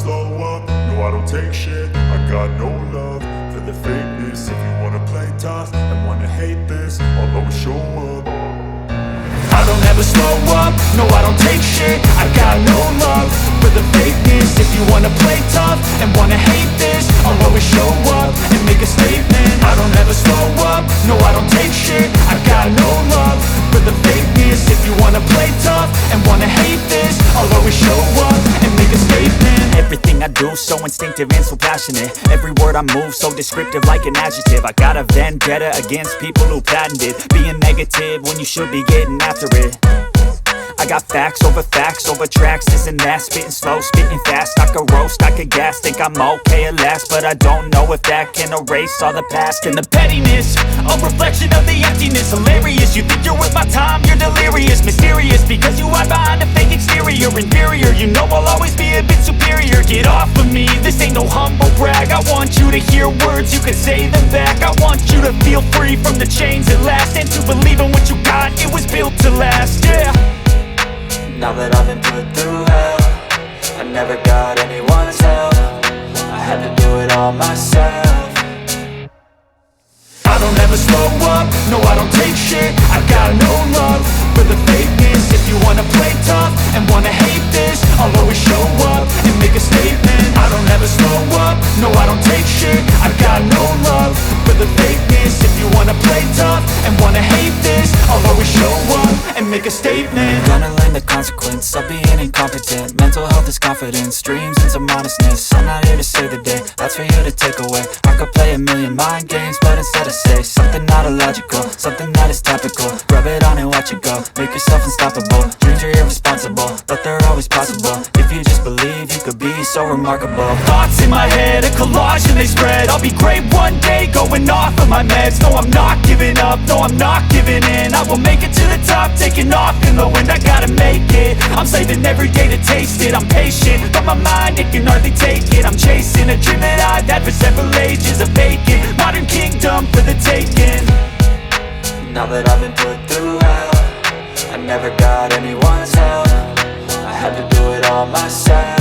slow up, no I don't take shit. I got no love for the fakeness. If you wanna play tough and wanna hate this, I'll always show up. I don't ever slow up, no I don't take shit. I got no love for the fakeness. If you wanna play tough and wanna hate this, I'll always show up and make a statement. I don't ever slow up, no I don't take shit. I got no love for the fakeness. If you wanna play tough and wanna hate this, I'll always show up and make a statement. Everything I do so instinctive and so passionate. Every word I move so descriptive like an adjective. I got a vendetta against people who patented being negative when you should be getting after it. I got facts over tracks, this and that. Spitting slow, spitting fast, I could roast, I could gas. Think I'm okay at last, but I don't know if that can erase all the past. And the pettiness, a reflection of the emptiness. Hilarious, you think you're worth my time, you're delirious. Mysterious, because you hide behind a fake exterior. Inferior, you know I'll always be a bit superior. Get off of me, this ain't no humble brag. I want you to hear words, you can say them back. I want you to feel free from the chains at last, and to believe in what you got, it was built to last, yeah. Now that I've been put through hell, I never got anyone's help. I had to do it all myself. I don't ever slow up, no I don't take shit. I got no love for the fakeness. If you wanna play tough and wanna hate this, I'll always show up and make a statement. I don't ever slow up, no I don't take shit. I got no love for the fakeness. If you wanna play tough and wanna hate this, I'll always show up and make a statement. Gonna learn the consequence of being incompetent. Mental health is confidence, dreams and some modestness. I'm not here to save the day, that's for you to take away. I could play a million mind games, but instead I say something not illogical, something that is topical. Rub it on and watch it go, make yourself unstoppable. Dreams are irresponsible, but they're always possible. If you just believe, you could be so remarkable. Thoughts in my head, a collage and they spread. I'll be great one day, going off of my meds. No, I'm not giving up, no, I'm not giving in. I will make it to the top, taking off in the wind. I gotta make it, I'm saving every day to taste it. I'm patient, but my mind, it can hardly take it. I'm chasing a dream that I've had for several ages. A vacant, modern kingdom for the taking. Now that I've been put through hell, I never got anyone's help. I had to do it all myself.